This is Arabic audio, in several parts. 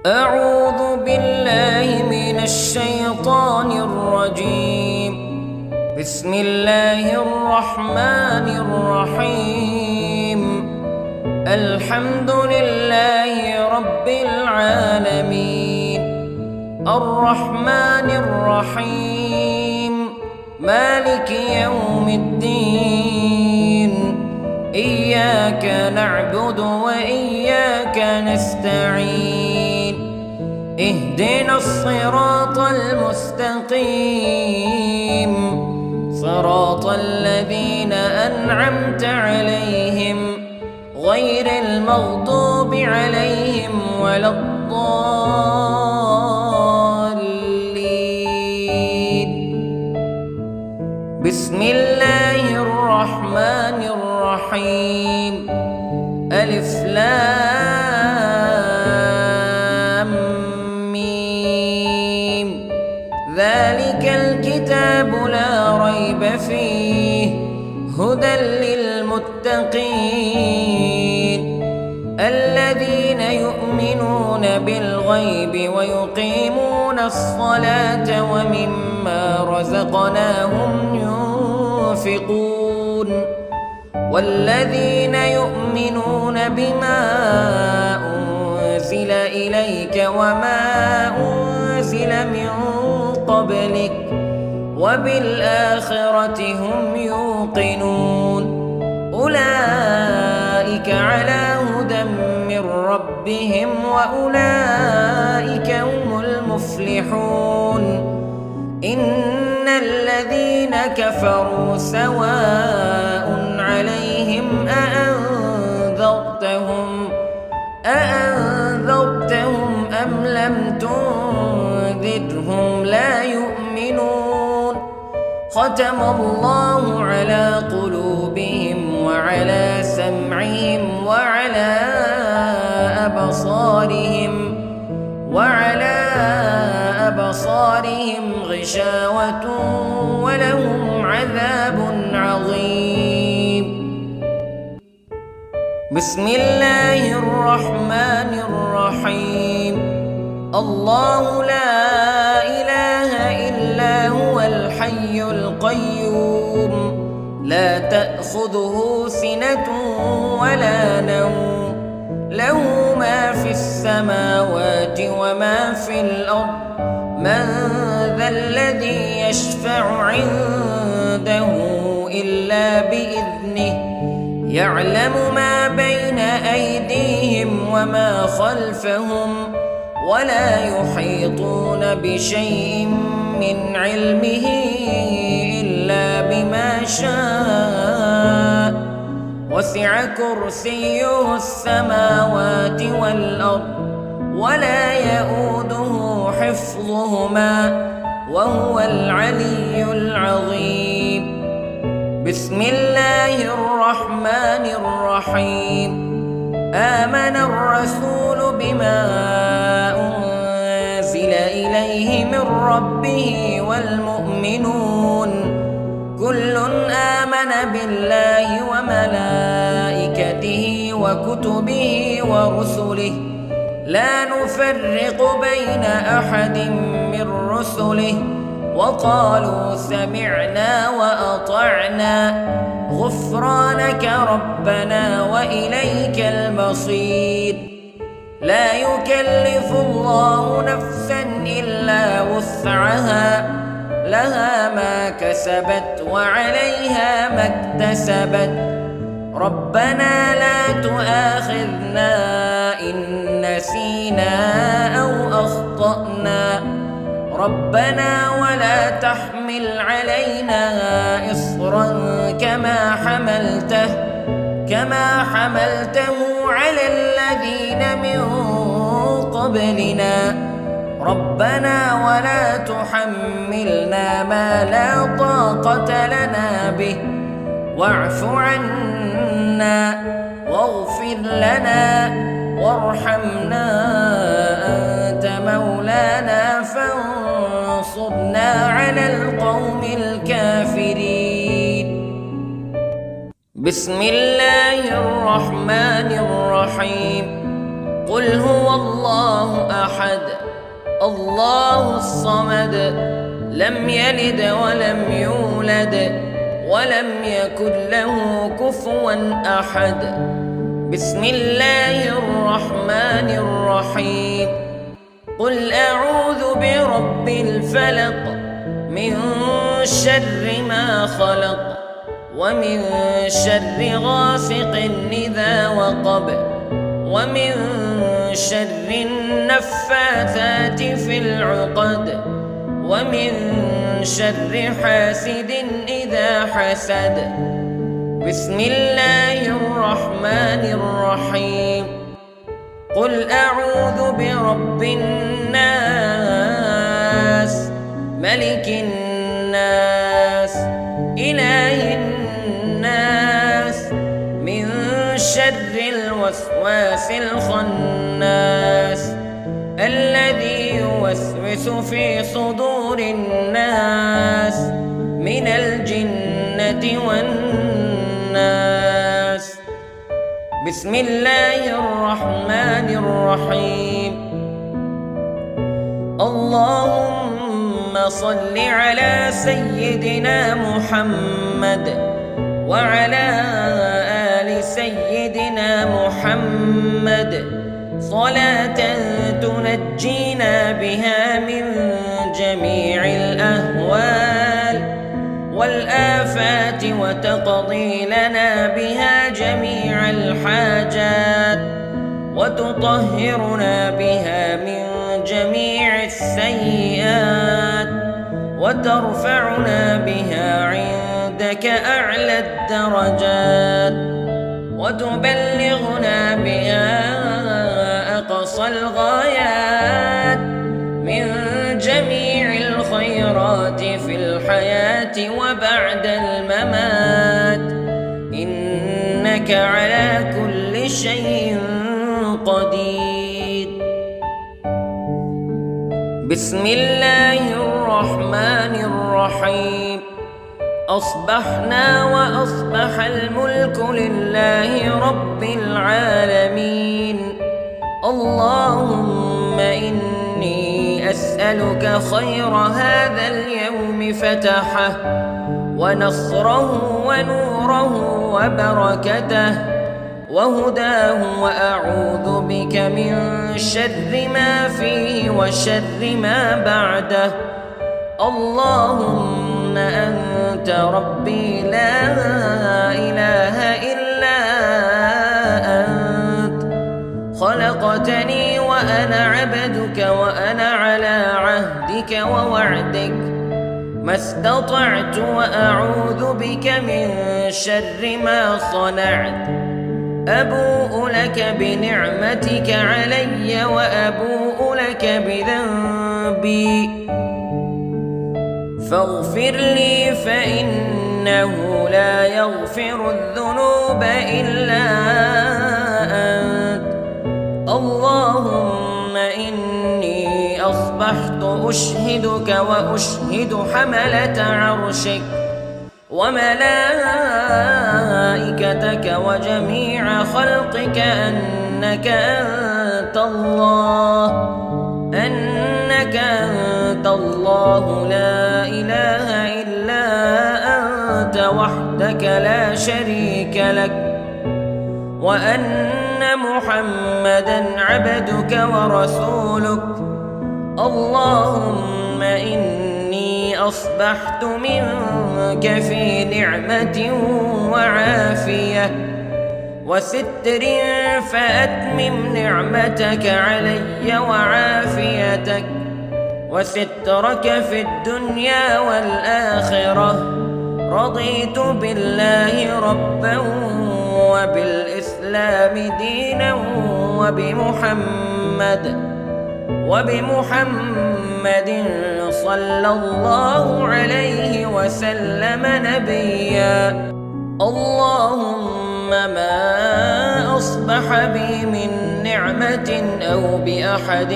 أعوذ بالله من الشيطان الرجيم. بسم الله الرحمن الرحيم. الحمد لله رب العالمين، الرحمن الرحيم، مالك يوم الدين. إياك نعبد وإياك نستعين. اهدنا الصراط المستقيم، صراط الذين أنعمت عليهم غير المغضوب عليهم ولا الضالين. بسم الله الرحمن الرحيم. ألف لام ميم. ذلك الكتاب لا ريب فيه هدى للمتقين الذين يؤمنون بالغيب ويقيمون الصلاة ومما رزقناهم ينفقون والذين يؤمنون بما أنزل إليك وما أنزل من قبلك وبالآخرة هم يوقنون. أولئك على هدى من ربهم وأولئك هم المفلحون. إن الذين كفروا سواء عليهم أأنذرتهم أم لم تنذرهم لا يؤمنون. ختم الله على قلوبهم وعلى سمعهم وعلى أبصارهم غشاوة ولهم عذاب عظيم. بسم الله الرحمن الرحيم. الله لا إله إلا هو الحي القيوم، لا تأخذه سنة ولا نوم، له ما في السماوات وما في الأرض. من ذا الذي يشفع عنده إلا بإذنه، يعلم ما بين أيديهم وما خلفهم ولا يحيطون بشيء من علمه إلا بما شاء. وسع كرسيه السماوات والأرض ولا يؤوده حفظهما وهو العلي العظيم. بسم الله الرحمن الرحيم. آمن الرسول بما أنزل إليه من ربه والمؤمنون كل آمن بالله وملائكته وكتبه ورسله لا نفرق بين أحد من رسله وقالوا سمعنا وأطعنا غفرانك ربنا وإليك المصير. لا يكلف الله نفسا إلا وسعها، لها ما كسبت وعليها ما اكتسبت. ربنا لا تؤاخذنا إن نسينا أو أخطأنا، ربنا ولا تحمل علينا إصرا كما حملته على الذين من قبلنا. ربنا ولا تحملنا ما لا طاقة لنا به، واعف عنا واغفر لنا وارحمنا، أنت مولانا فانصرنا على القوم الكافرين. بسم الله الرحمن الرحيم. قل هو الله أحد الله الصمد لم يلد ولم يولد ولم يكن له كفوا أحد. بسم الله الرحمن الرحيم. قل أعوذ برب الفلق من شر ما خلق ومن شر غاسق إذا وقب ومن شر النفاثات في العقد ومن شر حاسد إذا حسد. بسم الله الرحمن الرحيم. قل أعوذ برب الناس ملك الناس إله الناس من شر الوسواس الخناس الذي يوسوس في صدور الناس من الجنة والناس. بسم الله الرحمن الرحيم. اللهم صل على سيدنا محمد وعلى آل سيدنا محمد صلاة تنجينا بها من جميع الأهوال والآفات وتقضي لنا بها جميع الحاجات وتطهرنا بها من جميع السيئات وترفعنا بها عندك أعلى الدرجات وتبلغنا بها أقصى الغايات من جميع الخيرات في الحياة وبعد الممات إنك على كل شيء قدير. بسم الله الرحمن الرحيم. أصبحنا وأصبح الملك لله رب العالمين. اللهم إني أسألك خير هذا اليوم فتحه ونصره ونوره وبركته وهداه وأعوذ بك من شر ما فيه وشر ما بعده. اللهم أنت ربي لا إله إلا أنت خلقتني وأنا عبدك وأنا على عهدك ووعدك ما استطعت وأعوذ بك من شر ما صنعت. أبوء لك بنعمتك علي وأبوء لك بذنبي فاغفر لي فإنه لا يغفر الذنوب إلا أنت. اللهم إني أصبحت أشهدك وأشهد حملة عرشك وملائكتك وجميع خلقك أنك أنت الله لا إله إلا أنت وحدك لا شريك لك وأن محمدًا عبدك ورسولك. اللهم إني أصبحت منك في نعمة وعافية وستر فأتمم نعمتك علي وعافيتك وسترك في الدنيا والآخرة. رضيت بالله ربا وبالإسلام دينا وبمحمد صلى الله عليه وسلم نبيا. اللهم ما أصبح بي من نعمة أو بأحد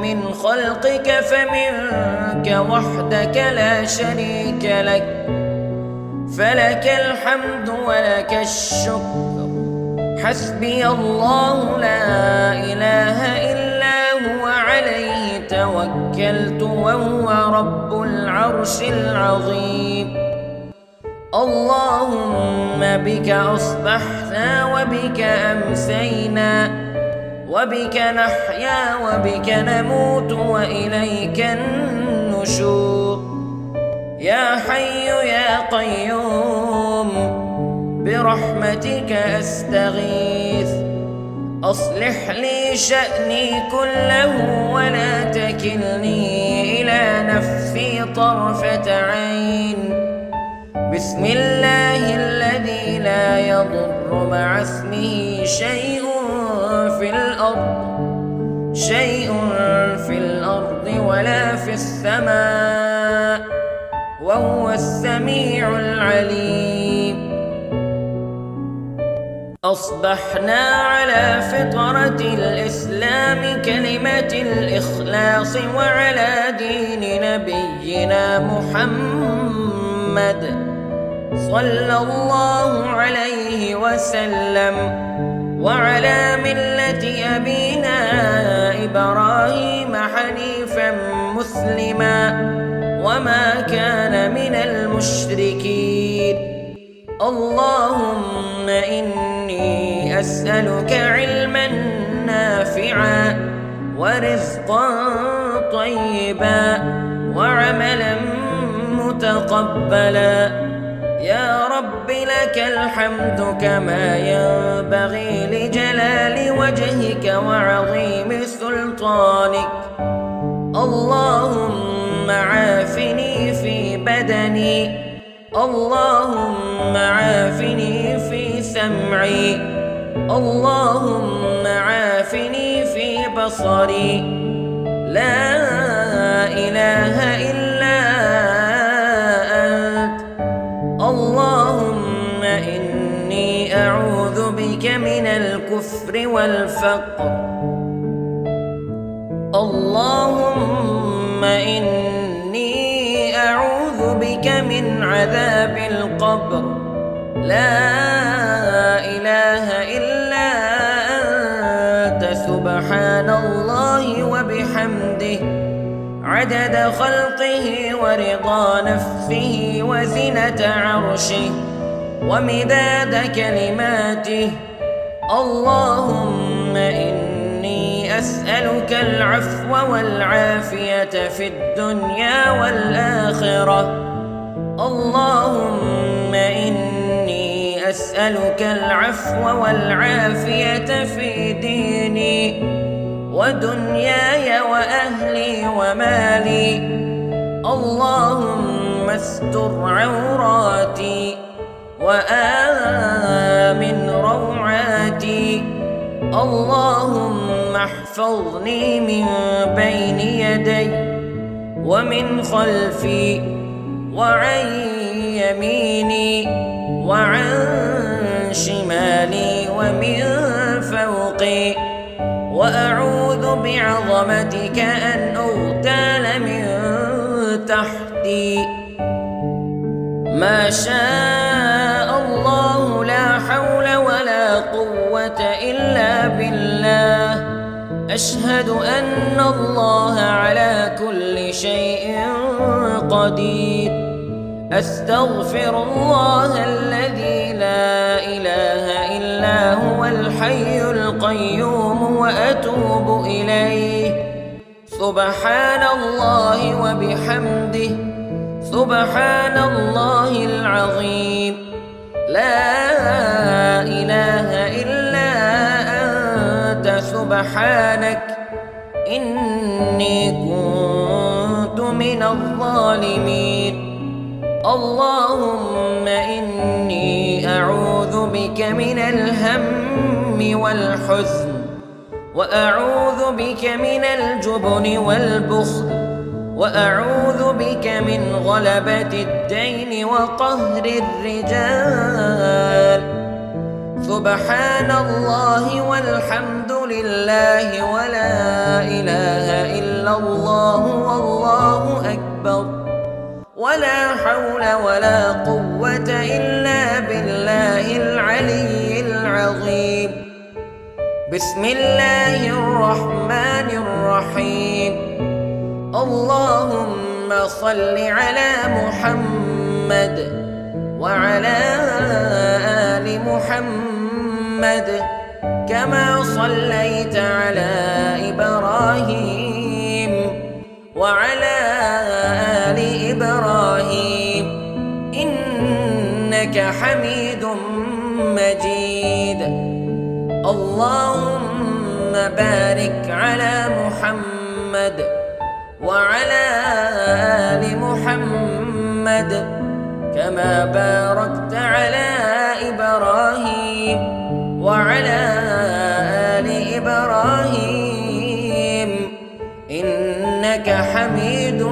من خلقك فمنك وحدك لا شريك لك، فلك الحمد ولك الشكر. حسبي الله لا إله إلا هو عليه توكلت وهو رب العرش العظيم. اللهم بك أصبحنا وبك أمسينا وبك نحيا وبك نموت وإليك النشور. يا حي يا قيوم برحمتك أستغيث، أصلح لي شأني كله ولا تكلني إلى نفسي طرفة عين. بسم الله الذي لا يضر مع اسمه شيء في الأرض ولا في السماء، وهو السميع العليم. أصبحنا على فطرة الإسلام كلمة الإخلاص وعلى دين نبينا محمد صلى الله عليه وسلم، وعلى ملة أبينا إبراهيم حنيفا مسلما وما كان من المشركين. اللهم إني أسألك علما نافعا ورزقا طيبا وعملا متقبلا. يا رب لك الحمد كما ينبغي لجلال وجهك وعظيم سلطانك. اللهم عافني في بدني، اللهم عافني في سمعي، اللهم عافني في بصري. لا إله إلا أنت. اللهم إني أعوذ بك من الكفر والفقر. اللهم إني أعوذ بك من عذاب القبر. لا إله إلا أنت سبحان الله وبحمده عدد خلقه ورضا نفسه وزنة عرشه ومداد كلماته. اللهم إني أسألك العفو والعافية في الدنيا والآخرة. اللهم إني أسألك العفو والعافية في ديني ودنياي وأهلي ومالي. اللهم استر عوراتي وآمن روعاتي. اللهم احفظني من بين يدي ومن خلفي وعن يميني وعن شمالي ومن فوقي، وأعوذ بعظمتك أن أغتال من تحتي. ما شاء الله لا حول ولا قوة إلا بالله. أشهد أن الله على كل شيء قدير. أستغفر الله الذي لا إله إلا هو الحي القيوم وأتوب إليه. سبحان الله وبحمده سبحان الله العظيم. لا إله إلا أنت سبحانك إني كنت من الظالمين. اللهم إني أعوذ بك من الهم والحزن، وأعوذ بك من الجبن والبخل، وأعوذ بك من غلبة الدين وقهر الرجال. سبحان الله والحمد لله ولا إله إلا الله والله أكبر، ولا حول ولا قوة إلا بالله العلي العظيم. بسم الله الرحمن الرحيم. اللهم صل على محمد وعلى آل محمد كما صليت على إبراهيم وعلى آل إبراهيم إنك حميد مجيد. اللهم بارك على محمد وعلى آل محمد كما باركت على إبراهيم وعلى آل إبراهيم إنك حميد